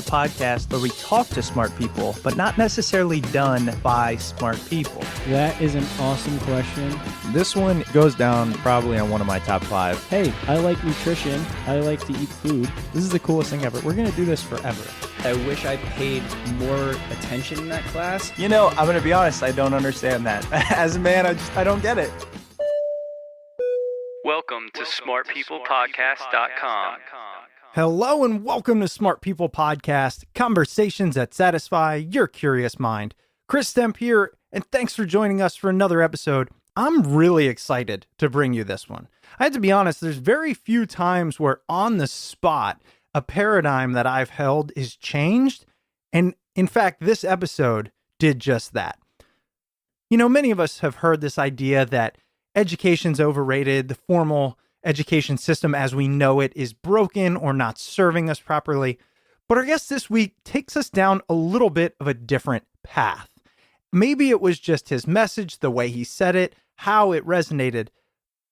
podcast where we talk to smart people, but not necessarily done by smart people? That is an awesome question. This one goes down probably on one of my top 5. Hey, I like nutrition. I like to eat food. This is the coolest thing ever. We're going to do this forever. I wish I paid more attention in that class. You know, I'm going to be honest, I don't understand that. As a man, I don't get it. Welcome to smartpeoplepodcast.com. Hello and welcome to Smart People Podcast, conversations that satisfy your curious mind. Chris Stemp here, and thanks for joining us for another episode. I'm really excited to bring you this one. I had to be honest, there's very few times where on the spot, a paradigm that I've held is changed. And in fact, this episode did just that. You know, many of us have heard this idea that education's overrated, the formal education system as we know it is broken or not serving us properly. But our guest this week takes us down a little bit of a different path. Maybe it was just his message, the way he said it, how it resonated,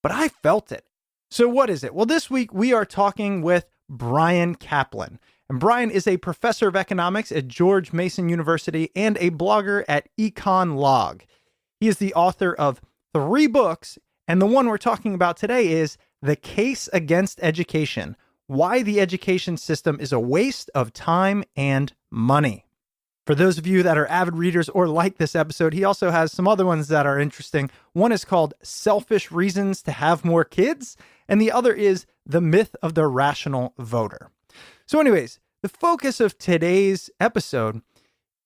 but I felt it. So what is it? Well, this week we are talking with Bryan Caplan. And Bryan is a professor of economics at George Mason University and a blogger at EconLog. He is the author of 3 books, and the one we're talking about today is The Case Against Education: Why the Education System is a Waste of Time and Money. For those of you that are avid readers or like this episode, he also has some other ones that are interesting. One is called Selfish Reasons to Have More Kids, and the other is The Myth of the Rational Voter. So anyways, the focus of today's episode,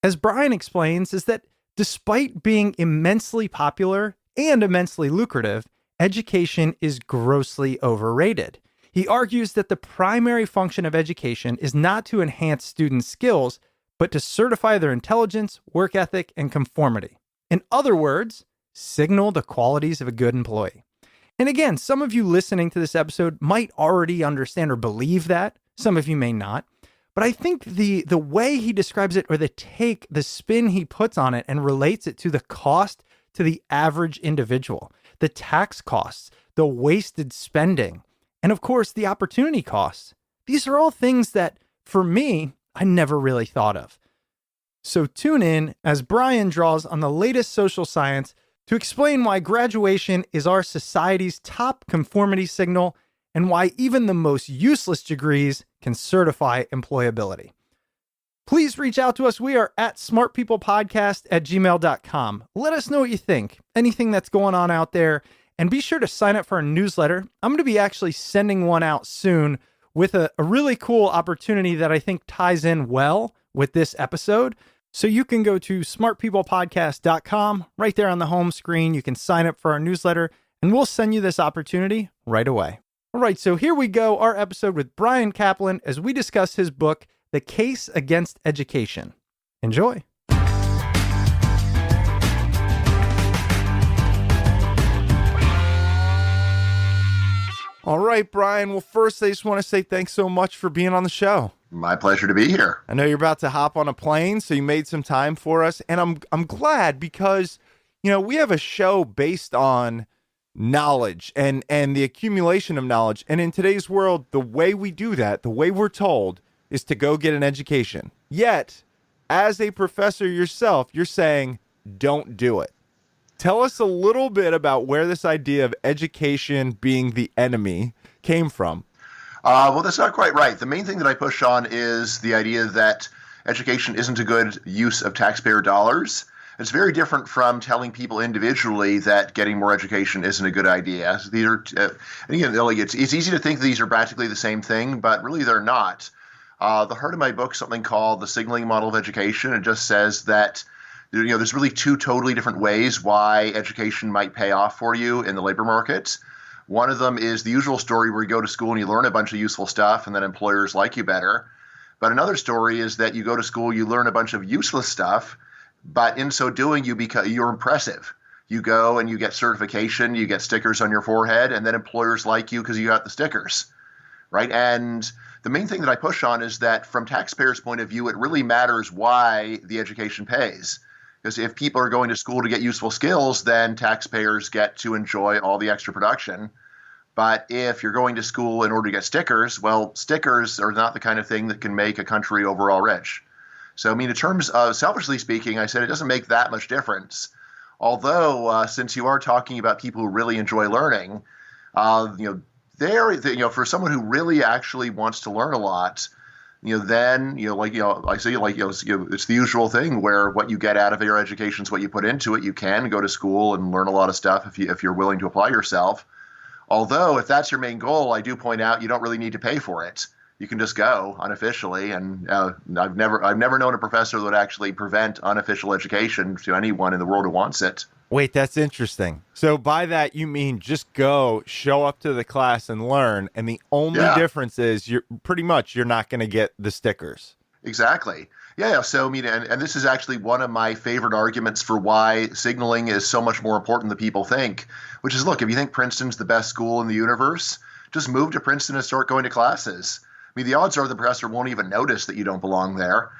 as Bryan explains, is that despite being immensely popular and immensely lucrative, education is grossly overrated. He argues that the primary function of education is not to enhance students' skills, but to certify their intelligence, work ethic, and conformity. In other words, signal the qualities of a good employee. And again, some of you listening to this episode might already understand or believe that. Some of you may not. But I think the way he describes it, or the spin he puts on it and relates it to the cost to the average individual, the tax costs, the wasted spending, and of course, the opportunity costs. These are all things that, for me, I never really thought of. So tune in as Bryan draws on the latest social science to explain why graduation is our society's top conformity signal and why even the most useless degrees can certify employability. Please reach out to us. We are at smartpeoplepodcast@gmail.com. Let us know what you think, anything that's going on out there, and be sure to sign up for our newsletter. I'm going to be actually sending one out soon with a really cool opportunity that I think ties in well with this episode. So you can go to smartpeoplepodcast.com. Right there on the home screen, you can sign up for our newsletter, and we'll send you this opportunity right away. All right, so here we go, our episode with Bryan Caplan as we discuss his book, The Case Against Education. Enjoy. All right, Bryan. Well, first, I just want to say thanks so much for being on the show. My pleasure to be here. I know you're about to hop on a plane, so you made some time for us. And I'm glad because, you know, we have a show based on knowledge and the accumulation of knowledge. And in today's world, the way we do that, the way we're told, is to go get an education. Yet, as a professor yourself, you're saying, don't do it. Tell us a little bit about where this idea of education being the enemy came from. Well, that's not quite right. The main thing that I push on is the idea that education isn't a good use of taxpayer dollars. It's very different from telling people individually that getting more education isn't a good idea. These are, and again, it's easy to think these are practically the same thing, but really they're not. The heart of my book is something called the signaling model of education. It just says that there's really 2 totally different ways why education might pay off for you in the labor market. One of them is the usual story where you go to school and you learn a bunch of useful stuff and then employers like you better. But another story is that you go to school, you learn a bunch of useless stuff, but in so doing, you're impressive. You go and you get certification, you get stickers on your forehead, and then employers like you because you got the stickers, right? And the main thing that I push on is that from taxpayers' point of view, it really matters why the education pays. Because if people are going to school to get useful skills, then taxpayers get to enjoy all the extra production. But if you're going to school in order to get stickers, well, stickers are not the kind of thing that can make a country overall rich. So, I mean, in terms of selfishly speaking, I said it doesn't make that much difference. Although, since you are talking about people who really enjoy learning, for someone who really actually wants to learn a lot, then, I say, it's the usual thing where what you get out of your education is what you put into it. You can go to school and learn a lot of stuff if you're willing to apply yourself. Although, if that's your main goal, I do point out you don't really need to pay for it. You can just go unofficially, and I've never known a professor that would actually prevent unofficial education to anyone in the world who wants it. Wait, that's interesting. So by that, you mean just go, show up to the class and learn, and the only difference is you're not going to get the stickers. Exactly. Yeah. So, I mean, and this is actually one of my favorite arguments for why signaling is so much more important than people think, which is, look, if you think Princeton's the best school in the universe, just move to Princeton and start going to classes. I mean, the odds are the professor won't even notice that you don't belong there.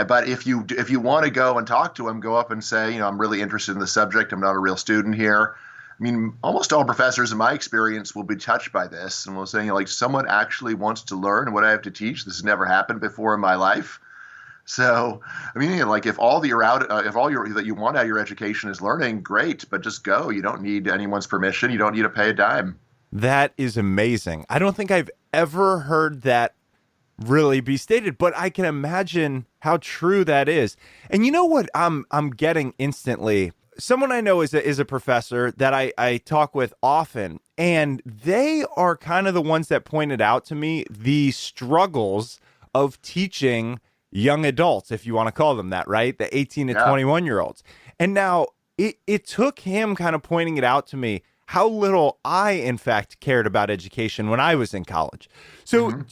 But if you want to go and talk to him, go up and say, I'm really interested in the subject. I'm not a real student here. I mean, almost all professors in my experience will be touched by this and will say, someone actually wants to learn what I have to teach. This has never happened before in my life. So, I mean, if all that you want out of your education is learning, great, but just go. You don't need anyone's permission. You don't need to pay a dime. That is amazing. I don't think I've ever heard that really be stated, but I can imagine how true that is. And you know what I'm getting instantly? Someone I know is a professor that I talk with often, and they are kind of the ones that pointed out to me the struggles of teaching young adults, if you want to call them that, right? The 18 to 21-year-olds. And now it took him kind of pointing it out to me how little I, in fact, cared about education when I was in college. So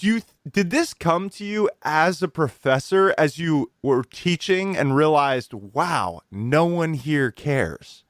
did this come to you as a professor as you were teaching and realized, wow, no one here cares?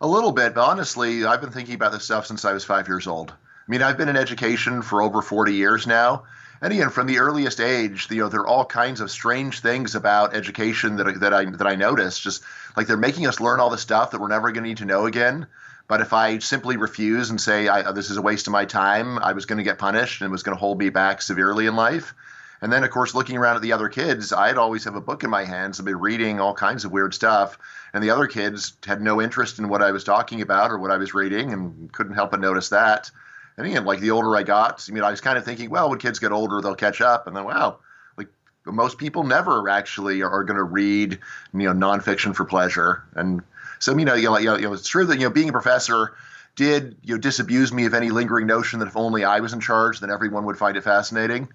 A little bit, but honestly, I've been thinking about this stuff since I was 5 years old. I mean, I've been in education for over 40 years now. And again, from the earliest age, there are all kinds of strange things about education that I noticed. Just like they're making us learn all the stuff that we're never going to need to know again. But if I simply refuse and say this is a waste of my time, I was going to get punished and it was going to hold me back severely in life. And then, of course, looking around at the other kids, I'd always have a book in my hands and be reading all kinds of weird stuff. And the other kids had no interest in what I was talking about or what I was reading and couldn't help but notice that. And again, like the older I got, I mean, I was kind of thinking, well, when kids get older, they'll catch up. And then, wow, like most people never actually are going to read, nonfiction for pleasure. And so, it's true that, being a professor did, disabuse me of any lingering notion that if only I was in charge, then everyone would find it fascinating.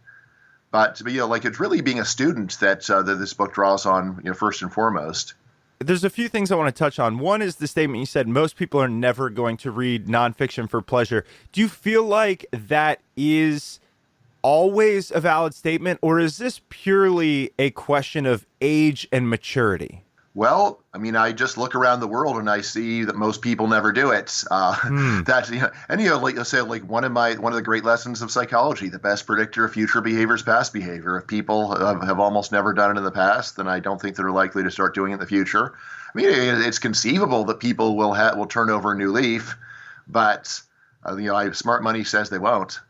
But, it's really being a student that this book draws on, first and foremost. There's a few things I want to touch on. One is the statement you said, most people are never going to read nonfiction for pleasure. Do you feel like that is always a valid statement, or is this purely a question of age and maturity? Well, I mean, I just look around the world and I see that most people never do it. Like I say, like one of the great lessons of psychology, the best predictor of future behavior is past behavior. If people have almost never done it in the past, then I don't think they're likely to start doing it in the future. I mean, it's conceivable that people will turn over a new leaf, but smart money says they won't.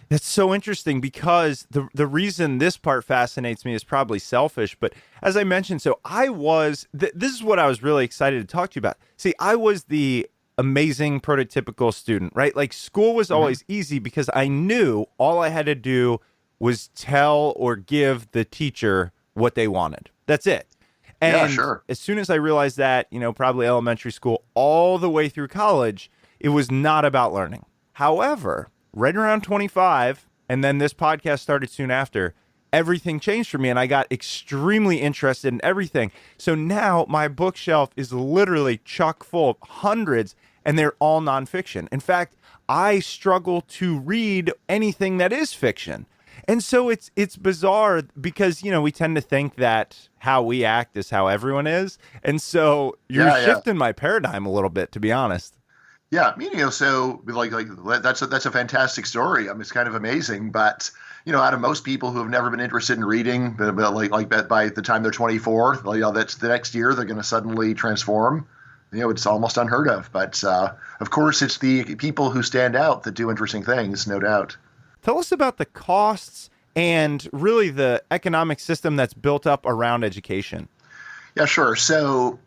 That's so interesting because the reason this part fascinates me is probably selfish. But as I mentioned, so I was, this is what I was really excited to talk to you about. See, I was the amazing prototypical student, right? Like school was always easy because I knew all I had to do was tell or give the teacher what they wanted. That's it. And as soon as I realized that, probably elementary school all the way through college, it was not about learning. However, right around 25, and then this podcast started soon after, everything changed for me, and I got extremely interested in everything. So now my bookshelf is literally chock full of hundreds, and they're all nonfiction. In fact, I struggle to read anything that is fiction. And so it's bizarre because, we tend to think that how we act is how everyone is. And so you're shifting my paradigm a little bit, to be honest. Yeah, so like that's a fantastic story. I mean, it's kind of amazing, but out of most people who have never been interested in reading, but by the time they're 24, that's the next year they're going to suddenly transform. It's almost unheard of. But of course, it's the people who stand out that do interesting things, no doubt. Tell us about the costs and really the economic system that's built up around education. Yeah, sure. So,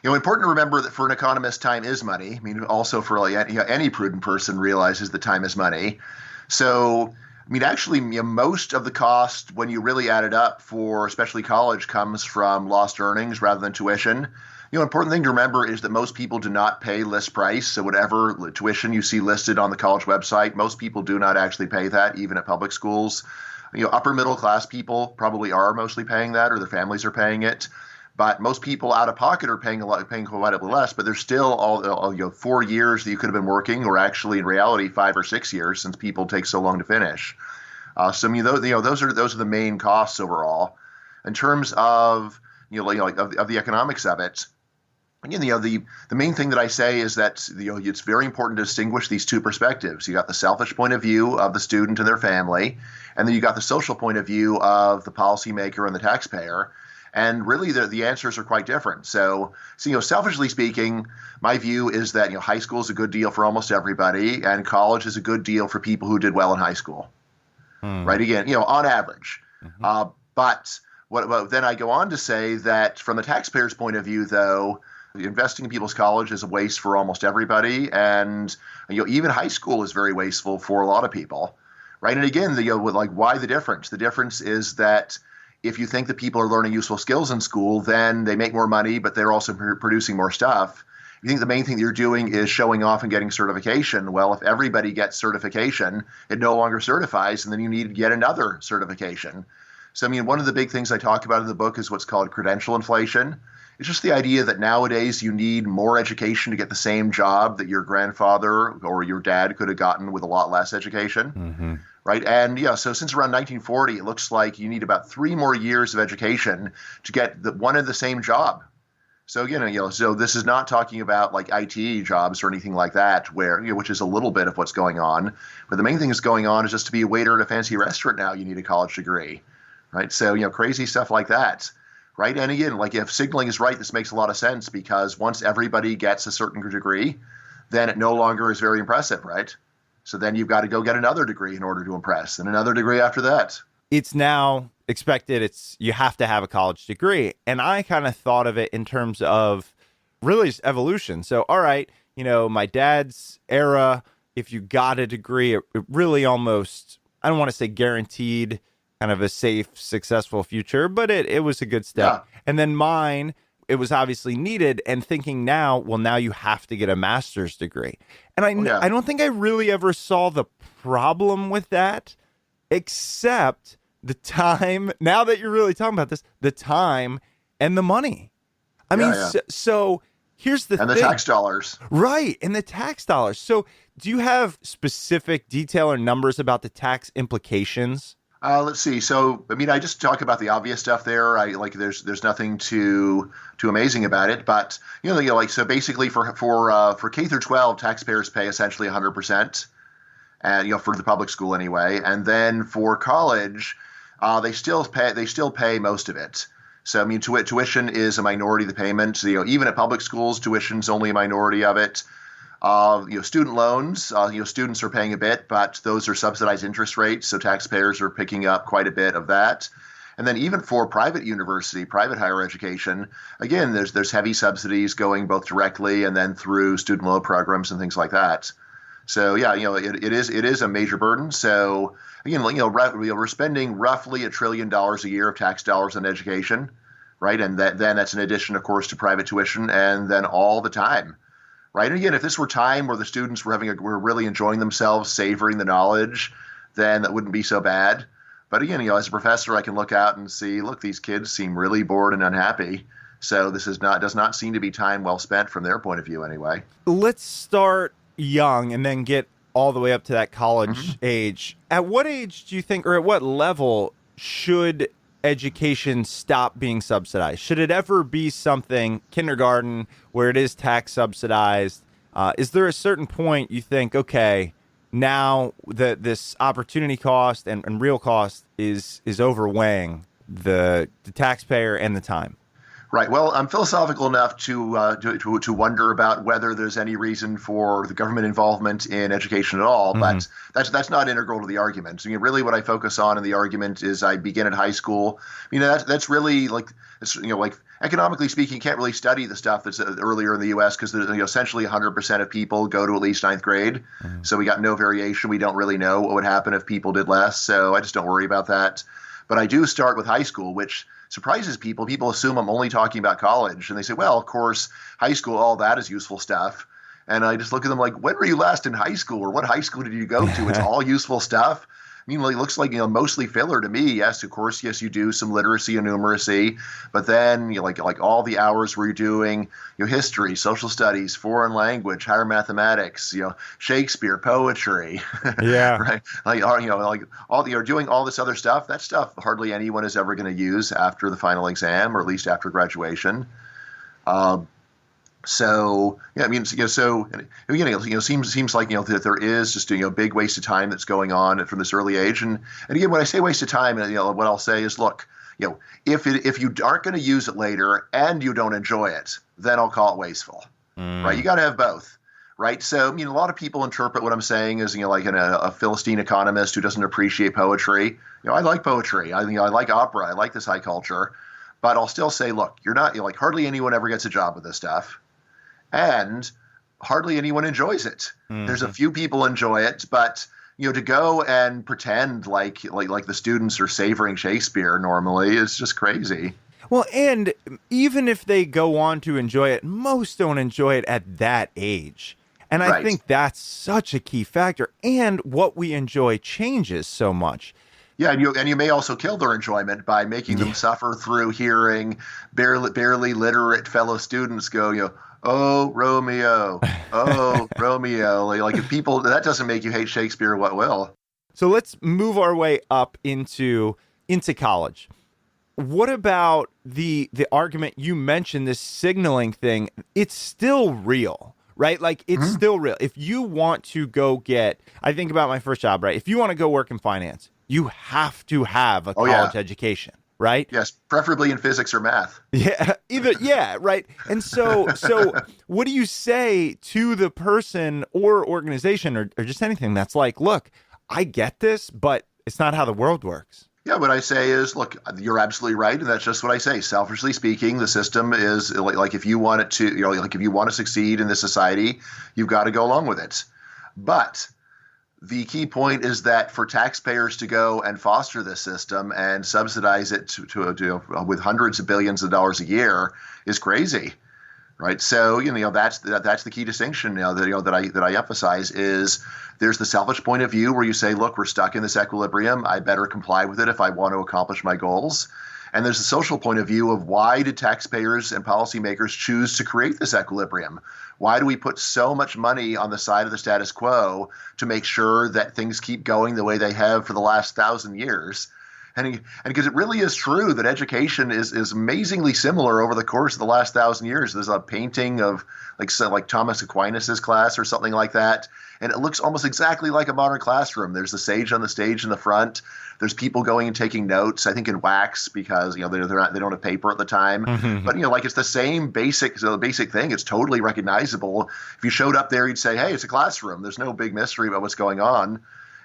important to remember that for an economist, time is money. I mean, also for any prudent person realizes that time is money. So, I mean, actually, most of the cost, when you really add it up for especially college, comes from lost earnings rather than tuition. Important thing to remember is that most people do not pay list price. So whatever tuition you see listed on the college website, most people do not actually pay that, even at public schools. Upper middle class people probably are mostly paying that, or their families are paying it. But most people out of pocket are paying quite a bit less. But there's still all 4 years that you could have been working, or actually in reality 5 or 6 years, since people take so long to finish. So I mean, those are the main costs overall. In terms of of the economics of it. Again, the main thing that I say is that it's very important to distinguish these two perspectives. You got the selfish point of view of the student and their family, and then you got the social point of view of the policymaker and the taxpayer. And really, the answers are quite different. So selfishly speaking, my view is that high school is a good deal for almost everybody, and college is a good deal for people who did well in high school. Right? Again, on average. But what then I go on to say that from the taxpayer's point of view, though, investing in people's college is a waste for almost everybody, and even high school is very wasteful for a lot of people, right? And again, why the difference? The difference is that if you think that people are learning useful skills in school, then they make more money, but they're also producing more stuff. If you think the main thing that you're doing is showing off and getting certification, well, if everybody gets certification, it no longer certifies, and then you need to get another certification. So, I mean, one of the big things I talk about in the book is what's called credential inflation. It's just the idea that nowadays you need more education to get the same job that your grandfather or your dad could have gotten with a lot less education, right? And so since around 1940, it looks like you need about 3 more years of education to get one and the same job. So again, so this is not talking about like IT jobs or anything like that, where which is a little bit of what's going on. But the main thing that's going on is just to be a waiter at a fancy restaurant now, you need a college degree, right? So crazy stuff like that. Right. And again, like if signaling is right, this makes a lot of sense, because once everybody gets a certain degree, then it no longer is very impressive. Right. So then you've got to go get another degree in order to impress, and another degree after that. It's now expected. You have to have a college degree. And I kind of thought of it in terms of really evolution. So, all right, my dad's era, if you got a degree, it really almost, I don't want to say guaranteed kind of a safe, successful future, but it was a good step. Yeah. And then mine, it was obviously needed. And thinking now, well, now you have to get a master's degree. And I don't think I really ever saw the problem with that, except the time. Now that you're really talking about this, the time and the money. I mean, so here's the thing. And the tax dollars. Right, and the tax dollars. So do you have specific detail or numbers about the tax implications? Let's see. So, I mean, I just talk about the obvious stuff there. There's nothing too amazing about it. But so basically for K through 12, taxpayers pay essentially 100%, and for the public school anyway. And then for college, they still pay most of it. So, I mean, tuition is a minority of the payment. So, even at public schools, tuition's only a minority of it. Student loans, students are paying a bit, but those are subsidized interest rates, so taxpayers are picking up quite a bit of that. And then even for private higher education, again, there's heavy subsidies going both directly and then through student loan programs and things like that. So it is a major burden. So again, we're spending roughly $1 trillion a year of tax dollars on education, right? And then that's in addition, of course, to private tuition, and then all the time. Right. And again, if this were time where the students were really enjoying themselves, savoring the knowledge, then that wouldn't be so bad. But again, as a professor, I can look out and see, look, these kids seem really bored and unhappy. So this does not seem to be time well spent from their point of view anyway. Let's start young and then get all the way up to that college age. At what age do you think, or at what level should education stop being subsidized? Should it ever be something, kindergarten, where it is tax subsidized? Is there a certain point you think, okay, now that this opportunity cost and real cost is overweighing the taxpayer and the time? Right. Well, I'm philosophical enough to wonder about whether there's any reason for the government involvement in education at all, but that's not integral to the argument. So, really, what I focus on in the argument is I begin at high school. That's really like like economically speaking, you can't really study the stuff that's earlier in the U.S. because essentially 100% of people go to at least ninth grade. So we got no variation. We don't really know what would happen if people did less. So I just don't worry about that. But I do start with high school, which surprises people. People assume I'm only talking about college. And they say, well, of course, high school, all that is useful stuff. And I just look at them like, when were you last in high school? Or what high school did you go to? It's all useful stuff. I mean, it looks like, mostly filler to me. Yes, of course, yes, you do some literacy and numeracy. But then, like all the hours where you're doing, history, social studies, foreign language, higher mathematics, Shakespeare, poetry. Yeah. Right. You're doing all this other stuff. That stuff hardly anyone is ever going to use after the final exam, or at least after graduation. So yeah, I mean, so again, seems like that there is just a big waste of time that's going on from this early age, and again, when I say waste of time, what I'll say is, look, if you aren't going to use it later and you don't enjoy it, then I'll call it wasteful, right? You got to have both, right? So a lot of people interpret what I'm saying as like a Philistine economist who doesn't appreciate poetry. I like poetry. I like opera. I like this high culture, but I'll still say, look, you're not hardly anyone ever gets a job with this stuff. And hardly anyone enjoys it. There's a few people enjoy it, but to go and pretend like the students are savoring Shakespeare normally is just crazy. Well, and even if they go on to enjoy it, most don't enjoy it at that age. And I think that's such a key factor. And what we enjoy changes so much. Yeah, and you may also kill their enjoyment by making them suffer through hearing barely literate fellow students go, oh, Romeo, oh, Romeo. Like if people, that doesn't make you hate Shakespeare, what will? So let's move our way up into college. What about the argument you mentioned, this signaling thing? It's still real, right? Like it's still real. If you want to go I think about my first job, right? If you want to go work in finance, you have to have a college education. Right? Yes, preferably in physics or math. Yeah, right. And so what do you say to the person or organization or just anything that's like, look, I get this, but it's not how the world works? Yeah, what I say is, look, you're absolutely right, and that's just what I say. Selfishly speaking, the system is like if you want it to, like if you want to succeed in this society, you've got to go along with it. But the key point is that for taxpayers to go and foster this system and subsidize it with hundreds of billions of dollars a year is crazy, right? So that's the key distinction that I emphasize is there's the selfish point of view where you say, look, we're stuck in this equilibrium. I better comply with it if I want to accomplish my goals. And there's the social point of view of why did taxpayers and policymakers choose to create this equilibrium? Why do we put so much money on the side of the status quo to make sure that things keep going the way they have for the last 1,000 years? And because it really is true that education is amazingly similar over the course of the last 1,000 years. There's a painting of like Thomas Aquinas's class or something like that, and it looks almost exactly like a modern classroom. There's the sage on the stage in the front. There's people going and taking notes, I think in wax because they don't have paper at the time. But it's the same basic thing. It's totally recognizable. If you showed up there, you'd say, hey, it's a classroom. There's no big mystery about what's going on.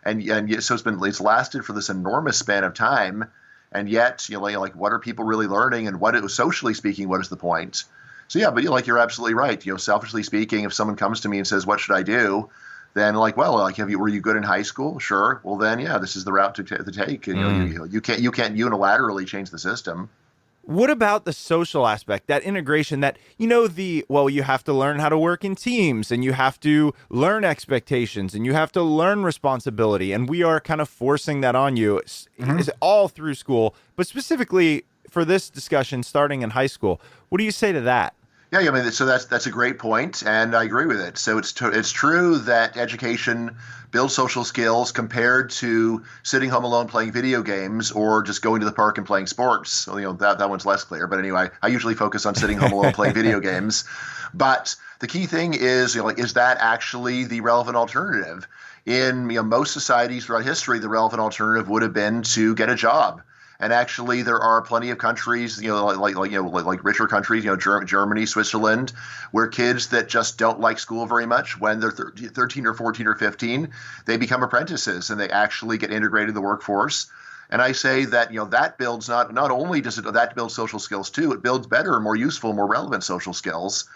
And so it's lasted for this enormous span of time, and yet what are people really learning, and socially speaking, what is the point? So yeah, but you're absolutely right. Selfishly speaking, if someone comes to me and says, "What should I do?" Then were you good in high school? Sure. Well, then this is the route to take. And you can't unilaterally change the system. What about the social aspect, that integration that, you have to learn how to work in teams and you have to learn expectations and you have to learn responsibility. And we are kind of forcing that on you all through school, but specifically for this discussion, starting in high school. What do you say to that? Yeah, I mean, so that's a great point, and I agree with it. So it's true that education builds social skills compared to sitting home alone playing video games or just going to the park and playing sports. So, that one's less clear. But anyway, I usually focus on sitting home alone playing video games. But the key thing is, is that actually the relevant alternative? In most societies throughout history, the relevant alternative would have been to get a job. And actually, there are plenty of countries, like richer countries, Germany, Switzerland, where kids that just don't like school very much, when they're 13 or 14 or 15, they become apprentices and they actually get integrated in the workforce. And I say that, that builds not only does that build social skills too, it builds better, more useful, more relevant social skills.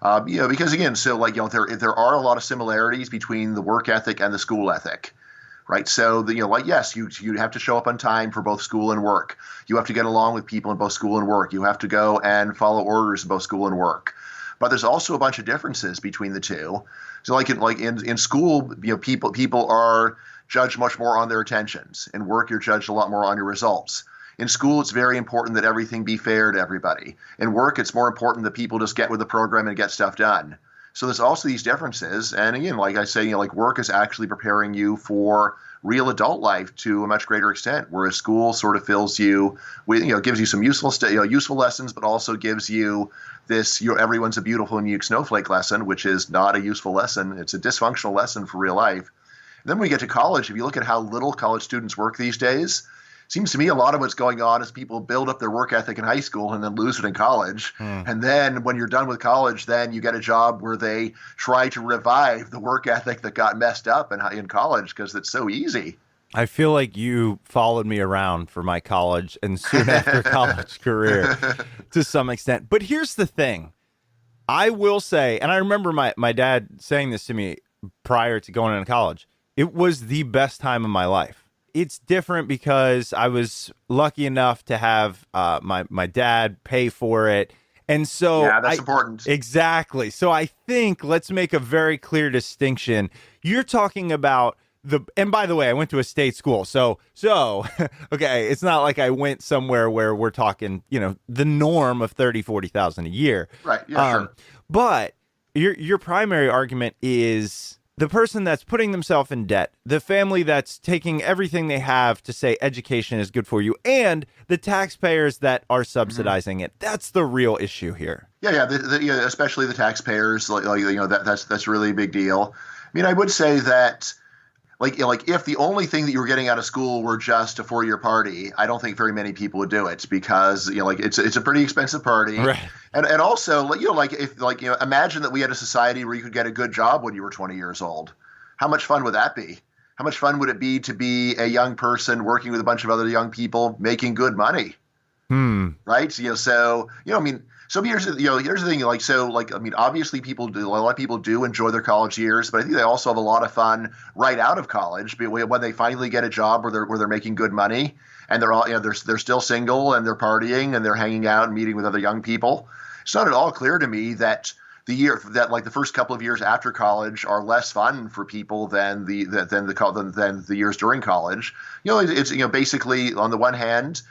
Because again, so there are a lot of similarities between the work ethic and the school ethic. Right. So, yes, you have to show up on time for both school and work. You have to get along with people in both school and work. You have to go and follow orders in both school and work. But there's also a bunch of differences between the two. So in school, people are judged much more on their attentions. In work, you're judged a lot more on your results. In school, it's very important that everything be fair to everybody. In work, it's more important that people just get with the program and get stuff done. So there's also these differences. And again, like I say, work is actually preparing you for real adult life to a much greater extent, whereas school sort of fills you with, gives you some useful lessons, but also gives you this, everyone's a beautiful and unique snowflake lesson, which is not a useful lesson. It's a dysfunctional lesson for real life. And then when we get to college, if you look at how little college students work these days, seems to me a lot of what's going on is people build up their work ethic in high school and then lose it in college. And then when you're done with college, then you get a job where they try to revive the work ethic that got messed up in college because it's so easy. I feel like you followed me around for my college and soon after college career to some extent. But here's the thing. I will say, and I remember my dad saying this to me prior to going into college, it was the best time of my life. It's different because I was lucky enough to have my dad pay for it. And so yeah, that's important. Exactly. So I think let's make a very clear distinction. You're talking about and by the way, I went to a state school. So okay, it's not like I went somewhere where we're talking, the norm of 30, 40,000 a year. Right. Yeah, sure. But your primary argument is the person that's putting themselves in debt, the family that's taking everything they have to say education is good for you, and the taxpayers that are subsidizing it. That's the real issue here. Yeah, especially the taxpayers. That's really a big deal. I mean, I would say that, if the only thing that you were getting out of school were just a 4-year party, I don't think very many people would do it because it's a pretty expensive party, right? And also imagine that we had a society where you could get a good job when you were 20 years old. How much fun would that be? How much fun would it be to be a young person working with a bunch of other young people making good money? Right? So here's the thing, obviously a lot of people do enjoy their college years, but I think they also have a lot of fun right out of college when they finally get a job where they're making good money and they're all, they're still single and they're partying and they're hanging out and meeting with other young people. It's not at all clear to me that the first couple of years after college are less fun for people than the years during college. It's basically on the one hand,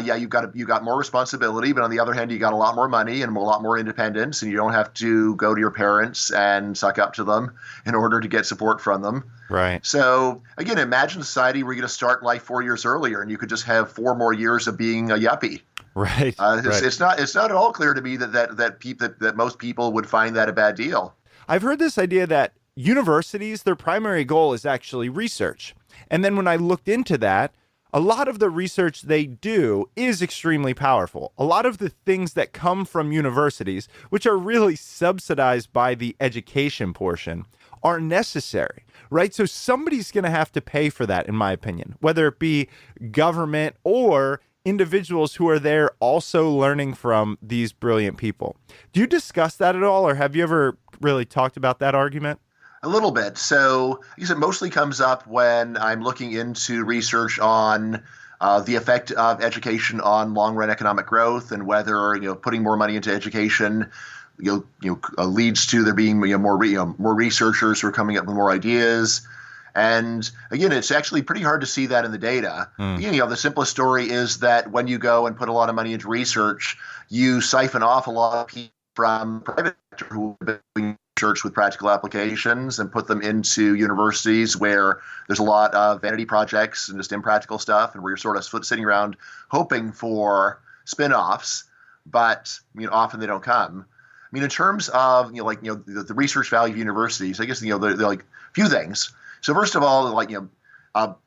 you've got more responsibility, but on the other hand, you got a lot more money and a lot more independence, and you don't have to go to your parents and suck up to them in order to get support from them. Right. So again, imagine a society where you're going to start life 4 years earlier, and you could just have 4 more years of being a yuppie. Right. It's not at all clear to me that most people would find that a bad deal. I've heard this idea that universities, their primary goal is actually research, and then when I looked into that, a lot of the research they do is extremely powerful. A lot of the things that come from universities, which are really subsidized by the education portion, are necessary, right? So somebody's going to have to pay for that, in my opinion, whether it be government or individuals who are there also learning from these brilliant people. Do you discuss that at all, or have you ever really talked about that argument? A little bit. So I guess it mostly comes up when I'm looking into research on the effect of education on long-run economic growth and whether putting more money into education leads to there being more researchers who are coming up with more ideas. And again, it's actually pretty hard to see that in the data. The simplest story is that when you go and put a lot of money into research, you siphon off a lot of people from private sector who have been doing research with practical applications and put them into universities where there's a lot of vanity projects and just impractical stuff, and where you're sort of sitting around hoping for spin-offs, but often they don't come. I mean, in terms of the research value of universities, I guess they're like few things. So first of all,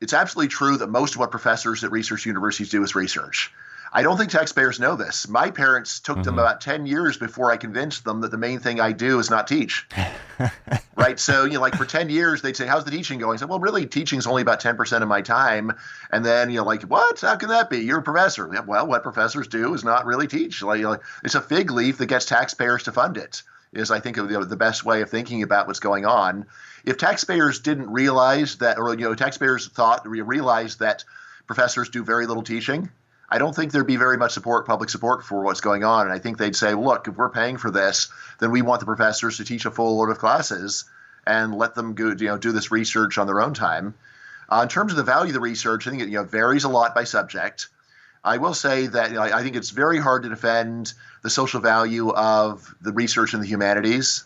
It's absolutely true that most of what professors at research universities do is research. I don't think taxpayers know this. My parents took them about 10 years before I convinced them that the main thing I do is not teach. Right? So, like for 10 years, they'd say, how's the teaching going? I said, well, really, teaching is only about 10% of my time. And then, like, what? How can that be? You're a professor. Yeah, well, what professors do is not really teach. It's a fig leaf that gets taxpayers to fund it, is I think the best way of thinking about what's going on. If taxpayers didn't realize that, or, taxpayers realized that professors do very little teaching, I don't think there'd be very much public support for what's going on. And I think they'd say, look, if we're paying for this, then we want the professors to teach a full load of classes and let them go, do this research on their own time. In terms of the value of the research, I think it varies a lot by subject. I will say that I think it's very hard to defend the social value of the research in the humanities.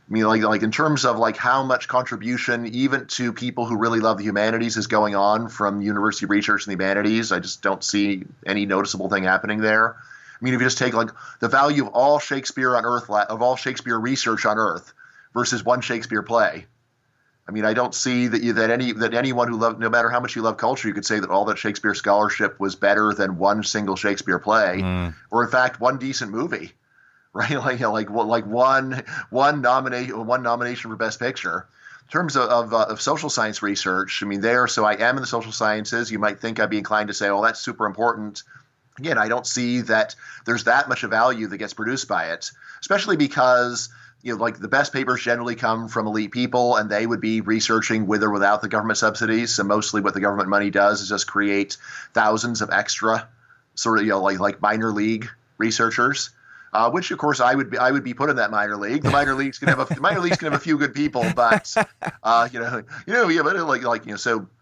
I mean, like in terms of like how much contribution even to people who really love the humanities is going on from university research in the humanities, I just don't see any noticeable thing happening there. I mean, if you just take like the value of all Shakespeare on Earth, of all Shakespeare research on Earth versus one Shakespeare play, I mean, I don't see that anyone who loved, no matter how much you love culture, you could say that all that Shakespeare scholarship was better than one single Shakespeare play, or in fact, one decent movie. Right, like one nomination for Best Picture. In terms of social science research, I mean, so I am in the social sciences. You might think I'd be inclined to say, oh, that's super important. Again, I don't see that there's that much of value that gets produced by it, especially because like the best papers generally come from elite people, and they would be researching with or without the government subsidies. So mostly, what the government money does is just create thousands of extra sort of like minor league researchers. Which of course I would be put in that minor league. The minor leagues can have a few good people, but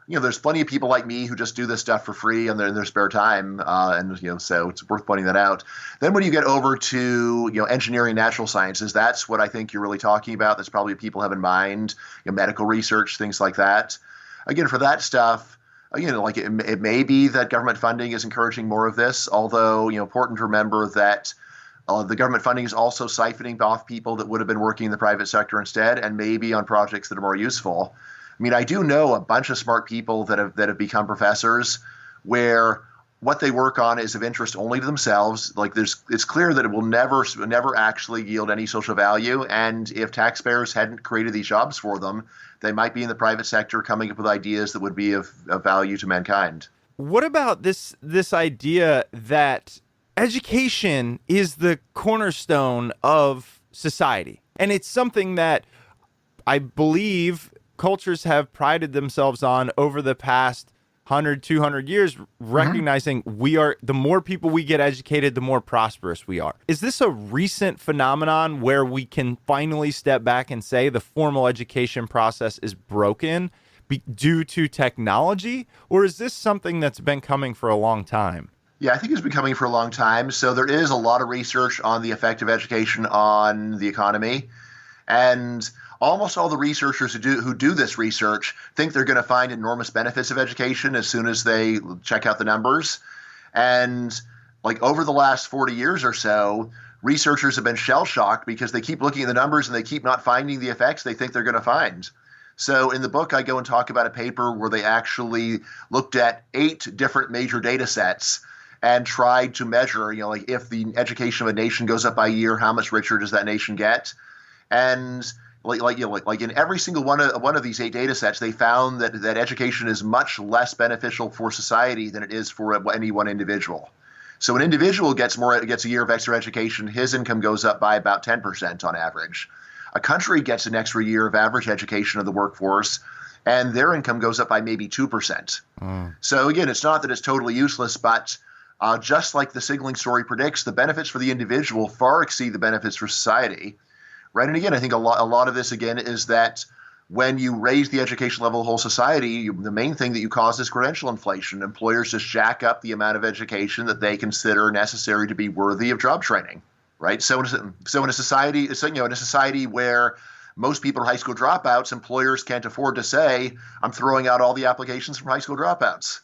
there's plenty of people like me who just do this stuff for free in their spare time, so it's worth pointing that out. Then when you get over to engineering, natural sciences, that's what I think you're really talking about. That's probably what people have in mind. Medical research, things like that. Again, for that stuff. It may be that government funding is encouraging more of this, although important to remember that the government funding is also siphoning off people that would have been working in the private sector instead, and maybe on projects that are more useful. I mean, I do know a bunch of smart people that have become professors where what they work on is of interest only to themselves. Like it's clear that it will never actually yield any social value. And if taxpayers hadn't created these jobs for them, they might be in the private sector coming up with ideas that would be of value to mankind. What about this idea that education is the cornerstone of society? And it's something that I believe cultures have prided themselves on over the past 100, 200 years, recognizing the more people we get educated, the more prosperous we are. Is this a recent phenomenon where we can finally step back and say the formal education process is broken due to technology? Or is this something that's been coming for a long time? Yeah, I think it's been coming for a long time. So there is a lot of research on the effect of education on the economy. And almost all the researchers who do this research think they're going to find enormous benefits of education as soon as they check out the numbers. And like over the last 40 years or so, researchers have been shell-shocked because they keep looking at the numbers and they keep not finding the effects they think they're going to find. So in the book, I go and talk about a paper where they actually looked at 8 different major data sets and tried to measure, if the education of a nation goes up by a year, how much richer does that nation get? And like in every single one of these 8 data sets, they found that education is much less beneficial for society than it is for any one individual. So an individual gets a year of extra education, his income goes up by about 10% on average. A country gets an extra year of average education of the workforce, and their income goes up by maybe 2%. So again, it's not that it's totally useless, but just like the signaling story predicts, the benefits for the individual far exceed the benefits for society. Right. And again, I think a lot of this, again, is that when you raise the education level of the whole society, the main thing that you cause is credential inflation. Employers just jack up the amount of education that they consider necessary to be worthy of job training. Right. So in a society where most people are high school dropouts, employers can't afford to say, I'm throwing out all the applications from high school dropouts.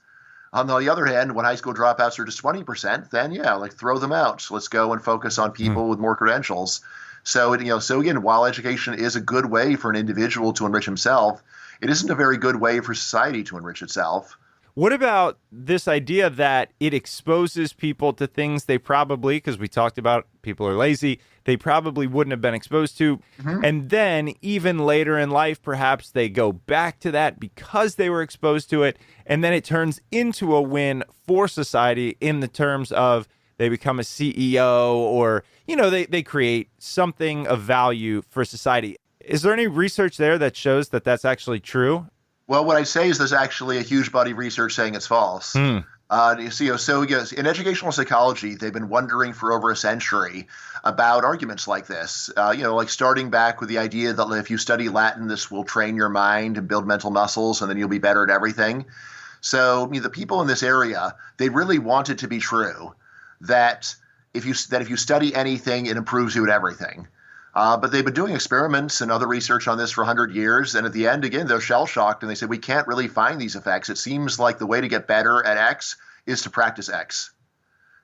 On the other hand, when high school dropouts are just 20%, then throw them out. So let's go and focus on people with more credentials. So again, while education is a good way for an individual to enrich himself, it isn't a very good way for society to enrich itself. What about this idea that it exposes people to things they probably, because we talked about people are lazy, they probably wouldn't have been exposed to. And then even later in life, perhaps they go back to that because they were exposed to it. And then it turns into a win for society in the terms of they become a CEO or, they create something of value for society. Is there any research there that shows that that's actually true? Well, what I'd say is there's actually a huge body of research saying it's false. You see, so yes, in educational psychology, they've been wondering for over a century about arguments like this. Like starting back with the idea that if you study Latin, this will train your mind and build mental muscles, and then you'll be better at everything. So the people in this area, they really want it to be true that if you study anything, it improves you at everything. But they've been doing experiments and other research on this for 100 years. And at the end, again, they're shell-shocked and they say, we can't really find these effects. It seems like the way to get better at X is to practice X.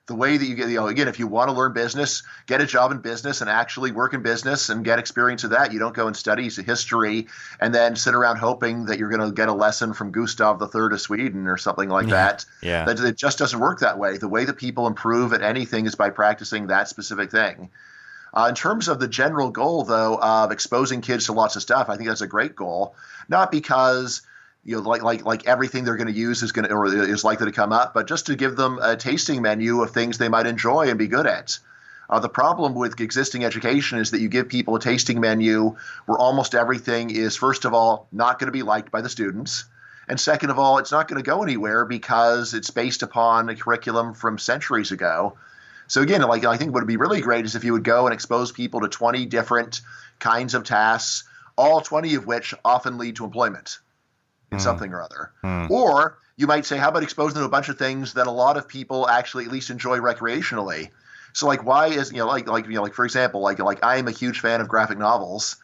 The way that you get, again, if you want to learn business, get a job in business and actually work in business and get experience of that. You don't go and study history and then sit around hoping that you're going to get a lesson from Gustav III of Sweden or something like that. Yeah. It just doesn't work that way. The way that people improve at anything is by practicing that specific thing. In terms of the general goal, though, of exposing kids to lots of stuff, I think that's a great goal. Not because like everything they're going to use is likely to come up, but just to give them a tasting menu of things they might enjoy and be good at. The problem with existing education is that you give people a tasting menu where almost everything is, first of all, not going to be liked by the students. And second of all, it's not going to go anywhere because it's based upon a curriculum from centuries ago. So again, I think what would be really great is if you would go and expose people to 20 different kinds of tasks, all 20 of which often lead to employment in something or other. Or you might say, how about expose them to a bunch of things that a lot of people actually at least enjoy recreationally? So why is, for example, like I am a huge fan of graphic novels.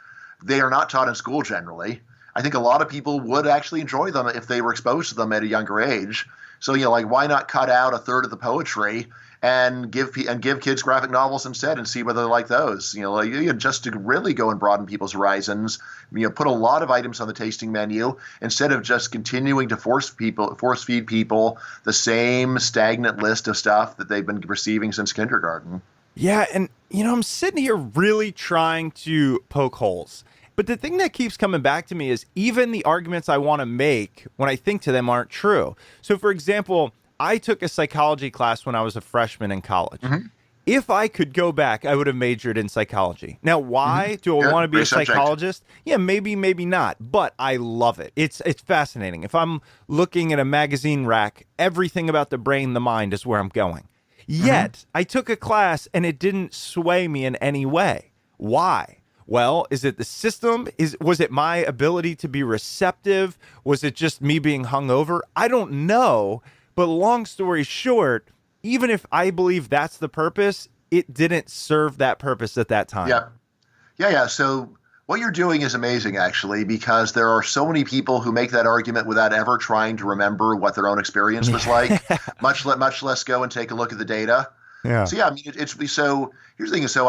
They are not taught in school generally. I think a lot of people would actually enjoy them if they were exposed to them at a younger age. So, why not cut out a third of the poetry and give kids graphic novels instead and see whether they like those? Just to really go and broaden people's horizons. Put a lot of items on the tasting menu instead of just continuing to force feed people the same stagnant list of stuff that they've been receiving since kindergarten. Yeah, and I'm sitting here really trying to poke holes. But the thing that keeps coming back to me is even the arguments I want to make when I think to them aren't true. So, for example, I took a psychology class when I was a freshman in college. If I could go back, I would have majored in psychology. Now, why do I want to be a psychologist? Yeah, maybe not, but I love it. It's fascinating. If I'm looking at a magazine rack, everything about the brain, the mind is where I'm going. Yet, I took a class and it didn't sway me in any way. Why? Well, is it the system? Was it my ability to be receptive? Was it just me being hungover? I don't know. But long story short, even if I believe that's the purpose, it didn't serve that purpose at that time. Yeah. So what you're doing is amazing, actually, because there are so many people who make that argument without ever trying to remember what their own experience was like, much less go and take a look at the data. Yeah. So, so here's the thing. So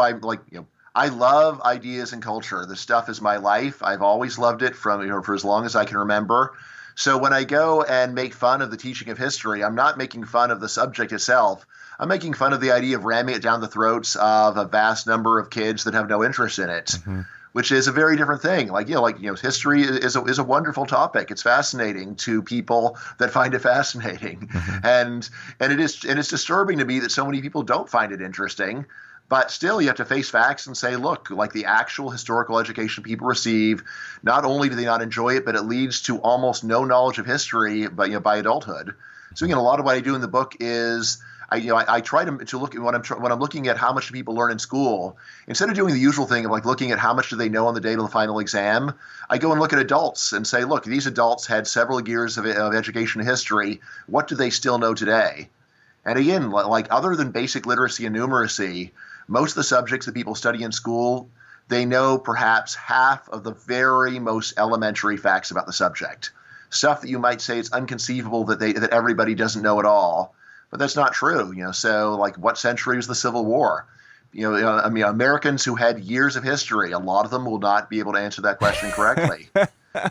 I love ideas and culture. This stuff is my life. I've always loved it for as long as I can remember. So when I go and make fun of the teaching of history, I'm not making fun of the subject itself. I'm making fun of the idea of ramming it down the throats of a vast number of kids that have no interest in it, which is a very different thing. History is a wonderful topic. It's fascinating to people that find it fascinating, and it's disturbing to me that so many people don't find it interesting. But still, you have to face facts and say, look, like the actual historical education people receive, not only do they not enjoy it, but it leads to almost no knowledge of history by adulthood. So again, a lot of what I do in the book is I try to look at when I'm looking at how much do people learn in school. Instead of doing the usual thing of looking at how much do they know on the day of the final exam, I go and look at adults and say, look, these adults had several years of education and history. What do they still know today? And again, other than basic literacy and numeracy, most of the subjects that people study in school, they know perhaps half of the very most elementary facts about the subject. Stuff that you might say it's inconceivable that everybody doesn't know at all, but that's not true. So what century was the Civil War? Americans who had years of history, a lot of them will not be able to answer that question correctly.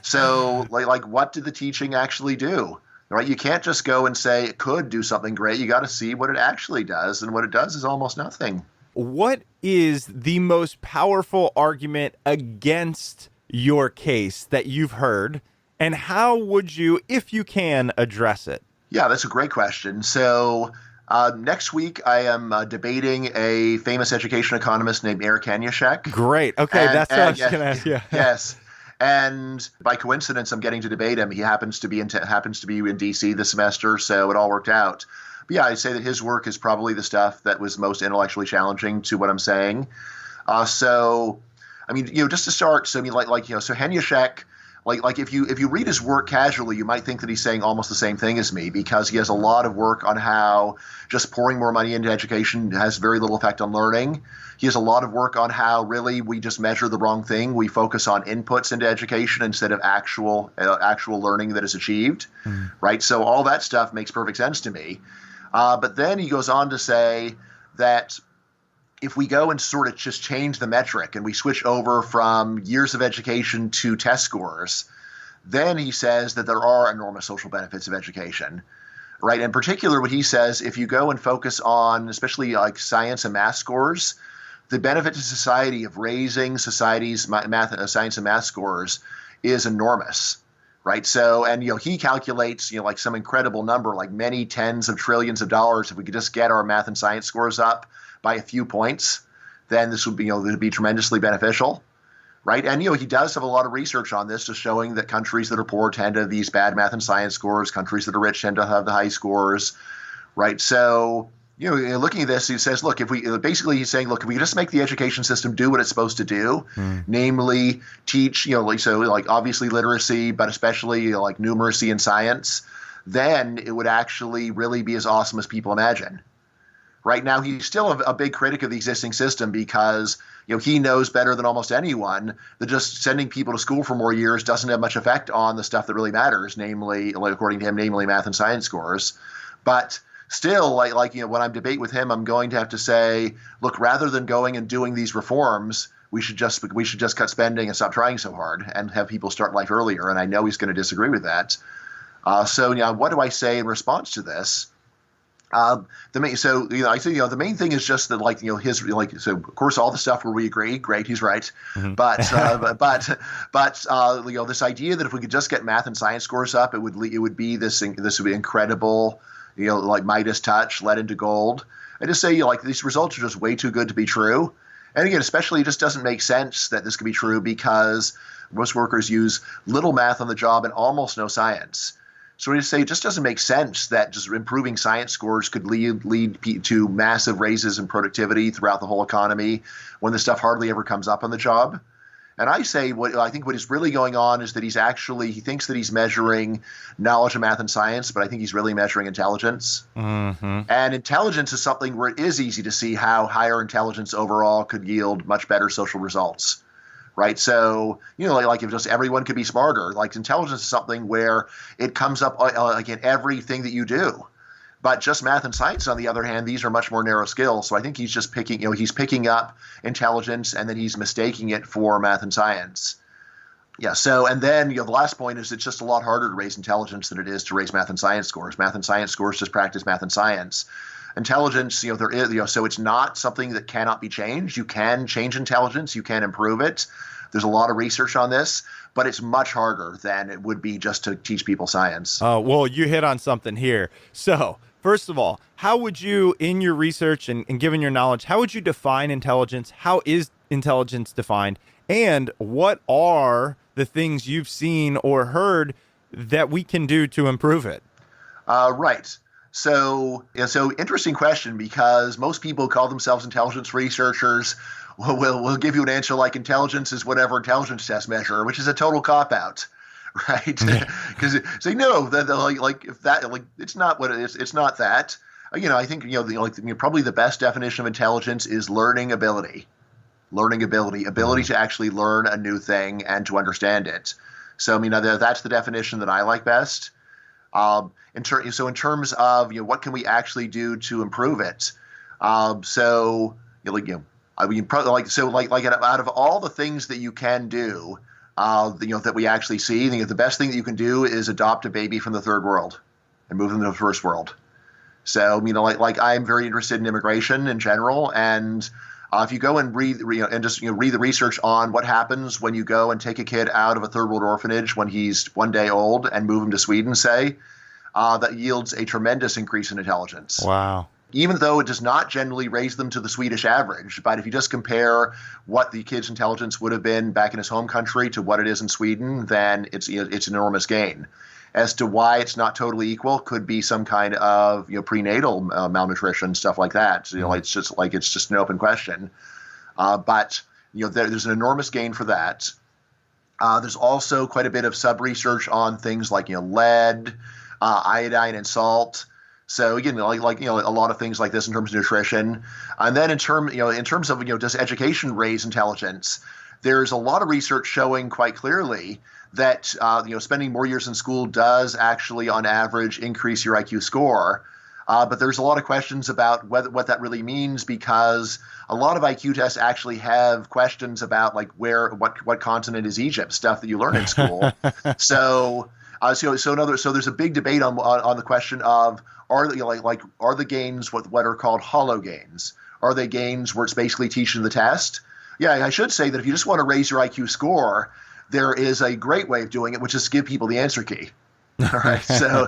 So like what did the teaching actually do? Right? You can't just go and say it could do something great. You got to see what it actually does, and what it does is almost nothing. What is the most powerful argument against your case that you've heard, and how would you, if you can, address it? Yeah, that's a great question. So next week I am debating a famous education economist named Eric Hanushek. Great. Okay, that's what I was going to ask you. Yes. And by coincidence, I'm getting to debate him. He happens to be in DC this semester, so it all worked out. But yeah, I'd say that his work is probably the stuff that was most intellectually challenging to what I'm saying. So, I mean, just to start, so I mean, so Hanushek, like if you read his work casually, you might think that he's saying almost the same thing as me, because he has a lot of work on how just pouring more money into education has very little effect on learning. He has a lot of work on how really we just measure the wrong thing. We focus on inputs into education instead of actual learning that is achieved, right? So all that stuff makes perfect sense to me. But then he goes on to say that if we go and sort of just change the metric and we switch over from years of education to test scores, then he says that there are enormous social benefits of education, right? In particular, what he says, if you go and focus on especially like science and math scores, the benefit to society of raising society's science and math scores is enormous, right? So, and he calculates like some incredible number, like many tens of trillions of dollars. If we could just get our math and science scores up by a few points, then this would be tremendously beneficial, right? And he does have a lot of research on this, just showing that countries that are poor tend to have these bad math and science scores. Countries that are rich tend to have the high scores, right? So looking at this, he says, look, he's saying, look, if we just make the education system do what it's supposed to do, namely teach, obviously literacy, but especially like numeracy and science, then it would actually really be as awesome as people imagine. Right now, he's still a big critic of the existing system because he knows better than almost anyone that just sending people to school for more years doesn't have much effect on the stuff that really matters, namely, according to him, math and science scores. But still, when I'm debate with him, I'm going to have to say, look, rather than going and doing these reforms, we should just cut spending and stop trying so hard and have people start life earlier. And I know he's going to disagree with that. So what do I say in response to this? I think the main thing is just that so of course all the stuff where we agree, great, he's right, but this idea that if we could just get math and science scores up, it would be this would be incredible, like Midas touch led into gold. I just say these results are just way too good to be true, and again, especially it just doesn't make sense that this could be true because most workers use little math on the job and almost no science. So we just say it just doesn't make sense that just improving science scores could lead to massive raises in productivity throughout the whole economy when the stuff hardly ever comes up on the job. And I say what is really going on is that he thinks that he's measuring knowledge of math and science, but I think he's really measuring intelligence. And intelligence is something where it is easy to see how higher intelligence overall could yield much better social results. Right. So, if just everyone could be smarter, intelligence is something where it comes up in everything that you do. But just math and science, on the other hand, these are much more narrow skills. So I think he's just picking up intelligence and then he's mistaking it for math and science. Yeah. So, and then, the last point is it's just a lot harder to raise intelligence than it is to raise math and science scores. Math and science scores just practice math and science. Intelligence, there is, so it's not something that cannot be changed. You can change intelligence. You can improve it. There's a lot of research on this, but it's much harder than it would be just to teach people science. Oh, well, you hit on something here. So, first of all, how would you, in your research and given your knowledge, how would you define intelligence? How is intelligence defined? And what are the things you've seen or heard that we can do to improve it? Right. So interesting question, because most people call themselves intelligence researchers. We'll give you an answer like intelligence is whatever intelligence tests measure, which is a total cop-out, right? Because say no, it's not what it is. It's not that. I think probably the best definition of intelligence is learning ability to actually learn a new thing and to understand it. So that's the definition that I like best. In terms of what can we actually do to improve it? Out of all the things that you can do, that we actually see. The best thing that you can do is adopt a baby from the third world and move them to the first world. So, like I'm very interested in immigration in general, and if you go and read the research on what happens when you go and take a kid out of a third world orphanage when he's 1 day old and move him to Sweden, say, that yields a tremendous increase in intelligence. Wow. Even though it does not generally raise them to the Swedish average. But if you just compare what the kid's intelligence would have been back in his home country to what it is in Sweden, then it's an enormous gain. As to why it's not totally equal, could be some kind of prenatal malnutrition, stuff like that. It's just an open question. But there's an enormous gain for that. There's also quite a bit of sub research on things like lead, iodine, and salt. So again, a lot of things like this in terms of nutrition, and then in terms of does education raise intelligence? There's a lot of research showing quite clearly that spending more years in school does actually, on average, increase your IQ score. But there's a lot of questions about what that really means, because a lot of IQ tests actually have questions about what continent is Egypt, stuff that you learn in school. So there's a big debate on the question of are the gains what are called hollow gains? Are they gains where it's basically teaching the test? Yeah, I should say that if you just want to raise your IQ score, there is a great way of doing it, which is to give people the answer key. All right. So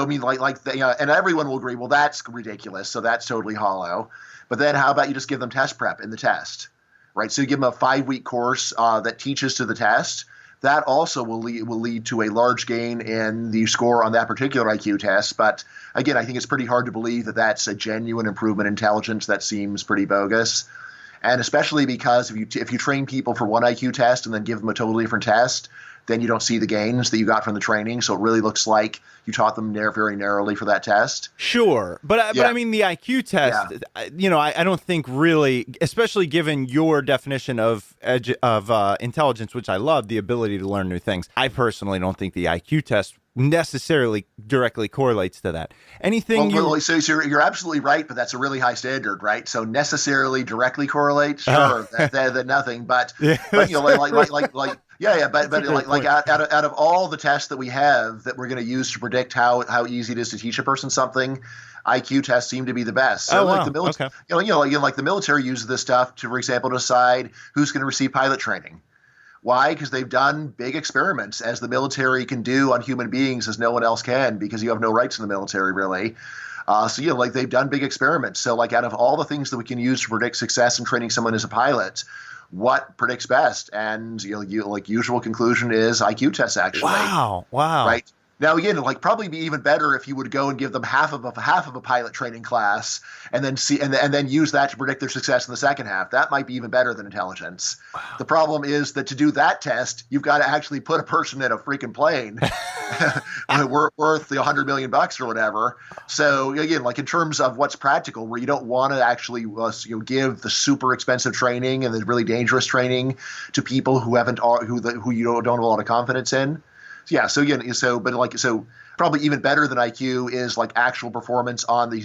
I mean, and everyone will agree, well, that's ridiculous. So that's totally hollow. But then how about you just give them test prep in the test, right? So you give them a 5-week course that teaches to the test. That also will lead to a large gain in the score on that particular IQ test. But again, I think it's pretty hard to believe that that's a genuine improvement in intelligence. That seems pretty bogus. And especially because if you train people for one IQ test and then give them a totally different test, then you don't see the gains that you got from the training. So it really looks like you taught them very narrowly for that test. Sure. But I mean, the IQ test, I don't think really, especially given your definition of intelligence, which I love, the ability to learn new things. I personally don't think the IQ test necessarily directly correlates to that. Anything so you're absolutely right, but that's a really high standard, right? So necessarily directly correlate, sure, that nothing, but out of all the tests that we have that we're going to use to predict how easy it is to teach a person something, IQ tests seem to be the best. So the military, the military uses this stuff to, for example, decide who's going to receive pilot training. Why? Because they've done big experiments, as the military can do on human beings as no one else can, because you have no rights in the military, really. They've done big experiments. So out of all the things that we can use to predict success in training someone as a pilot, what predicts best? And usual conclusion is IQ tests, actually. Wow. Right. Now, again, probably be even better if you would go and give them half of a pilot training class, and then use that to predict their success in the second half. That might be even better than intelligence. Wow. The problem is that to do that test, you've got to actually put a person in a freaking plane worth $100 million or whatever. So again, in terms of what's practical, where you don't want to actually give the super expensive training and the really dangerous training to people who you don't have a lot of confidence in. Yeah. So again, so probably even better than IQ is actual performance on the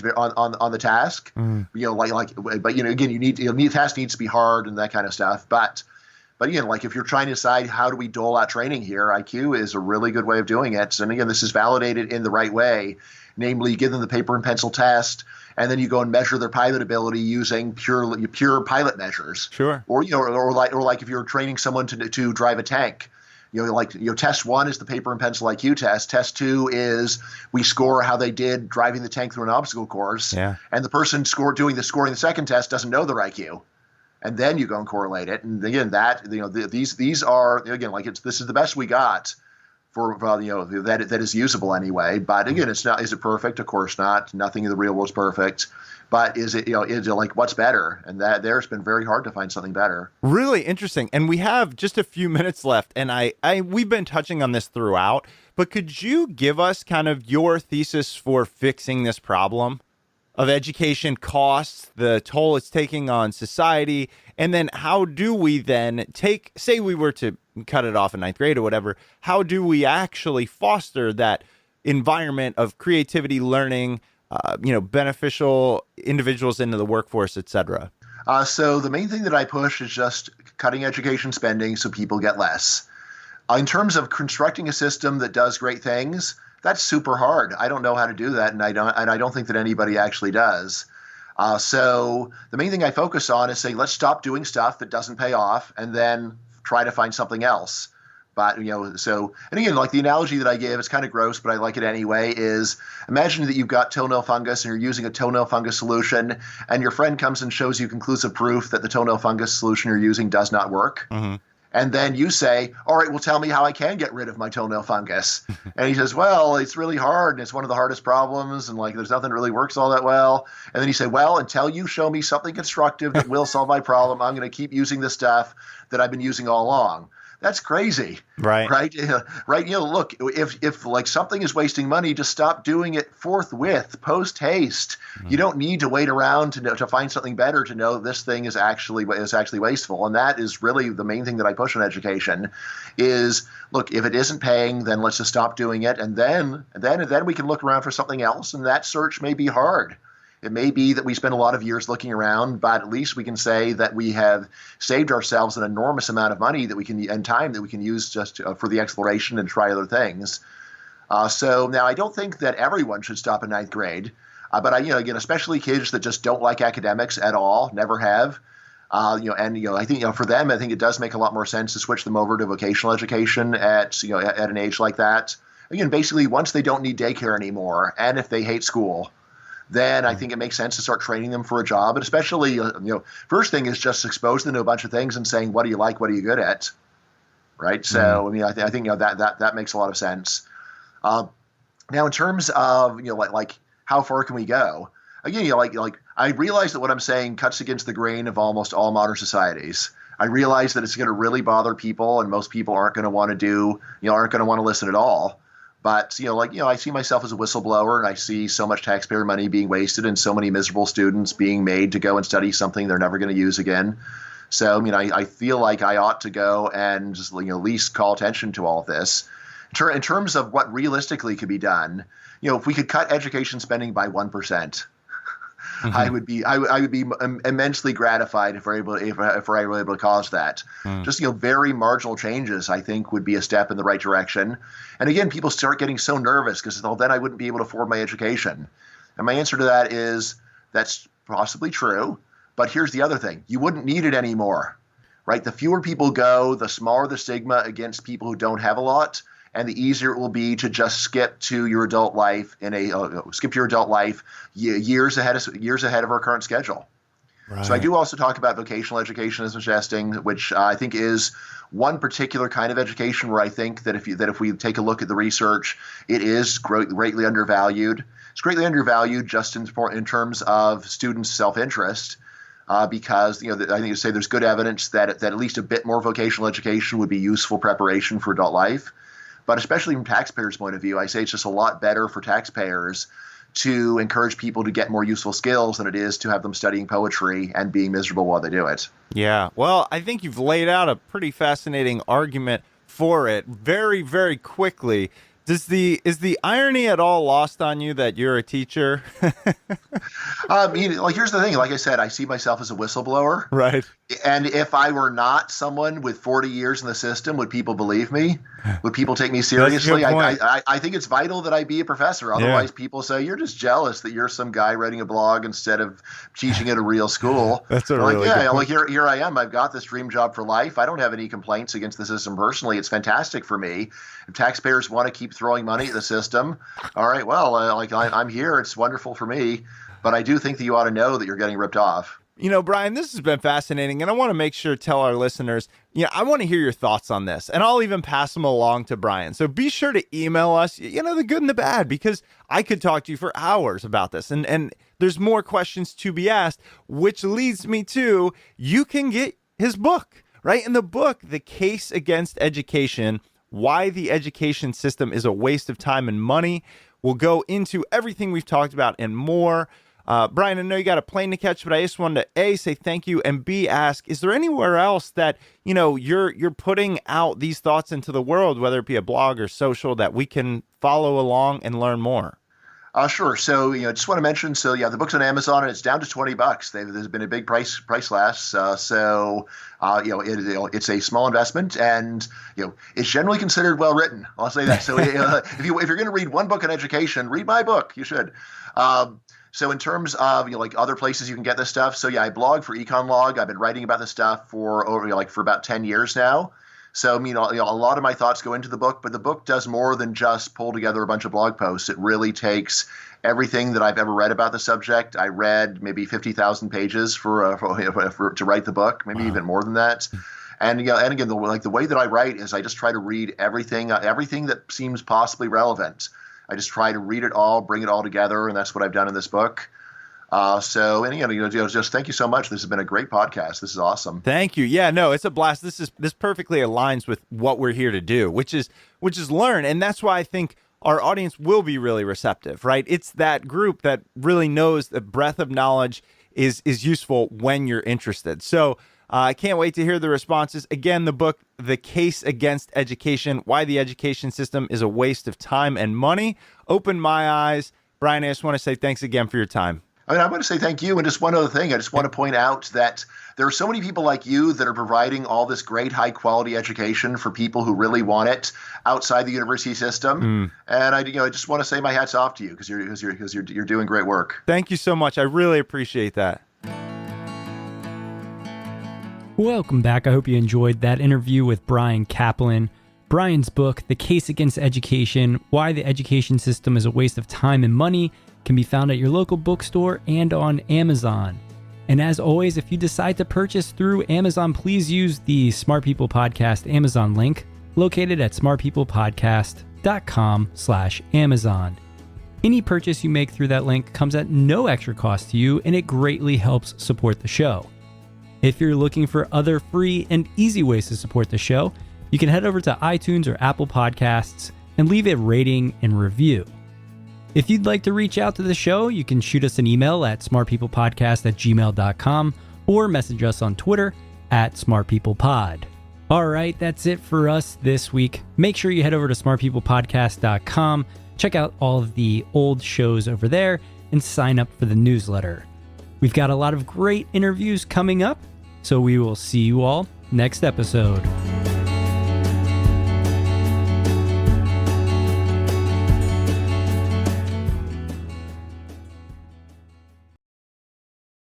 task. But the task needs to be hard and that kind of stuff. But again, if you're trying to decide how do we dole out training here, IQ is a really good way of doing it. And again, this is validated in the right way, namely, you give them the paper and pencil test, and then you go and measure their pilot ability using pure pilot measures. Sure. Or if you're training someone to drive a tank. Test 1 is the paper and pencil IQ test. Test 2 is we score how they did driving the tank through an obstacle course. Yeah. And the person scoring the second test doesn't know their IQ. And then you go and correlate it. And again, these are, again, this is the best we got for that is usable anyway. But again, it's not. Is it perfect? Of course not. Nothing in the real world is perfect. But is it what's better? And that there's been very hard to find something better. Really interesting. And we have just a few minutes left, and we've been touching on this throughout, but could you give us kind of your thesis for fixing this problem of education costs, the toll it's taking on society, and then how do we then say we were to cut it off in 9th grade or whatever, how do we actually foster that environment of creativity, learning, beneficial individuals into the workforce, et cetera? So the main thing that I push is just cutting education spending so people get less. In terms of constructing a system that does great things, that's super hard. I don't know how to do that, and I don't think that anybody actually does. So the main thing I focus on is saying, let's stop doing stuff that doesn't pay off, and then try to find something else. But, and again, like the analogy that I gave, it's kind of gross, but I like it anyway, is imagine that you've got toenail fungus and you're using a toenail fungus solution, and your friend comes and shows you conclusive proof that the toenail fungus solution you're using does not work. Mm-hmm. And then you say, all right, well, tell me how I can get rid of my toenail fungus. And he says, well, it's really hard, and it's one of the hardest problems, and like there's nothing that really works all that well. And then you say, well, until you show me something constructive that will solve my problem, I'm going to keep using the stuff that I've been using all along. That's crazy, right? Right. Look, if like something is wasting money, just stop doing it forthwith, post haste. Mm-hmm. You don't need to wait around to find something better to know this thing is actually wasteful. And that is really the main thing that I push on education. Is look, if it isn't paying, then let's just stop doing it, and then we can look around for something else. And that search may be hard. It may be that we spend a lot of years looking around, but at least we can say that we have saved ourselves an enormous amount of money and time that we can use just for the exploration and try other things. So now I don't think that everyone should stop in ninth grade, but again, especially kids that just don't like academics at all, never have. I think for them, I think it does make a lot more sense to switch them over to vocational education at an age like that. Again, basically, once they don't need daycare anymore, and if they hate school, then I think it makes sense to start training them for a job. And especially, first thing is just expose them to a bunch of things and saying, what do you like? What are you good at? Right. So, I think that makes a lot of sense. Now, in terms of, like how far can we go? Again, I realize that what I'm saying cuts against the grain of almost all modern societies. I realize that it's going to really bother people, and most people aren't going to want to listen at all. But, I see myself as a whistleblower, and I see so much taxpayer money being wasted and so many miserable students being made to go and study something they're never going to use again. So, I feel like I ought to go and just, at least call attention to all of this. In terms of what realistically could be done, if we could cut education spending by 1%, mm-hmm. I would be immensely gratified if we're able to cause that. Mm. Just very marginal changes, I think, would be a step in the right direction. And again, people start getting so nervous because then I wouldn't be able to afford my education. And my answer to that is that's possibly true. But here's the other thing: you wouldn't need it anymore, right? The fewer people go, the smaller the stigma against people who don't have a lot. And the easier it will be to just skip to your adult life years ahead of our current schedule. Right. So I do also talk about vocational education as suggesting, which I think is one particular kind of education where I think that if we take a look at the research, it is greatly undervalued. It's greatly undervalued just in terms of students' self-interest. Because I think you say there's good evidence that at least a bit more vocational education would be useful preparation for adult life. But especially from taxpayers' point of view, I say it's just a lot better for taxpayers to encourage people to get more useful skills than it is to have them studying poetry and being miserable while they do it. Yeah, well, I think you've laid out a pretty fascinating argument for it very, very quickly. Is the irony at all lost on you that you're a teacher? Here's the thing. Like I said, I see myself as a whistleblower. Right. And if I were not someone with 40 years in the system, would people believe me? Would people take me seriously? I think it's vital that I be a professor. Otherwise, people say, you're just jealous that you're some guy writing a blog instead of teaching at a real school. That's a really good point. Here I am. I've got this dream job for life. I don't have any complaints against the system personally. It's fantastic for me. If taxpayers want to keep throwing money at the system, all right, well, I'm here. It's wonderful for me. But I do think that you ought to know that you're getting ripped off. Brian, this has been fascinating, and I want to make sure to tell our listeners, I want to hear your thoughts on this, and I'll even pass them along to Bryan. So be sure to email us, the good and the bad, because I could talk to you for hours about this, and there's more questions to be asked, which leads me to, you can get his book, right? In the book, The Case Against Education, Why the Education System is a Waste of Time and Money, we'll go into everything we've talked about and more. Bryan, I know you got a plane to catch, but I just wanted to A, say thank you, and B, ask, is there anywhere else that, you're putting out these thoughts into the world, whether it be a blog or social, that we can follow along and learn more? Sure. So, just want to mention, so yeah, the book's on Amazon and it's down to $20. There's been a big price slash. It's a small investment, and it's generally considered well written. I'll say that. So, if you're going to read one book on education, read my book. You should. So in terms of like other places you can get this stuff, so yeah, I blog for EconLog. I've been writing about this stuff for for about 10 years now. So, a lot of my thoughts go into the book, but the book does more than just pull together a bunch of blog posts. It really takes everything that I've ever read about the subject. I read maybe 50,000 pages to write the book, maybe even more than that. And again, the way that I write is I just try to read everything that seems possibly relevant. I just try to read it all, bring it all together, and that's what I've done in this book. Just thank you so much. This has been a great podcast. This is awesome. Thank you. Yeah, no, it's a blast. This perfectly aligns with what we're here to do, which is learn. And that's why I think our audience will be really receptive, right? It's that group that really knows the breadth of knowledge is useful when you're interested. So I can't wait to hear the responses. Again, the book, The Case Against Education, Why the Education System is a Waste of Time and Money, opened my eyes. Bryan, I just want to say thanks again for your time. I want to say thank you. And just one other thing, I just want to point out that there are so many people like you that are providing all this great high quality education for people who really want it outside the university system. And I just want to say my hat's off to you because you're doing great work. Thank you so much. I really appreciate that. Welcome back. I hope you enjoyed that interview with Bryan Caplan. Bryan's book, The Case Against Education, Why the Education System is a Waste of Time and Money, can be found at your local bookstore and on Amazon. And as always, if you decide to purchase through Amazon, please use the Smart People Podcast Amazon link located at smartpeoplepodcast.com/Amazon. Any purchase you make through that link comes at no extra cost to you, and it greatly helps support the show. If you're looking for other free and easy ways to support the show, you can head over to iTunes or Apple Podcasts and leave a rating and review. If you'd like to reach out to the show, you can shoot us an email at smartpeoplepodcast@gmail.com or message us on Twitter at smartpeoplepod. All right, that's it for us this week. Make sure you head over to smartpeoplepodcast.com, check out all of the old shows over there, and sign up for the newsletter. We've got a lot of great interviews coming up, so we will see you all next episode.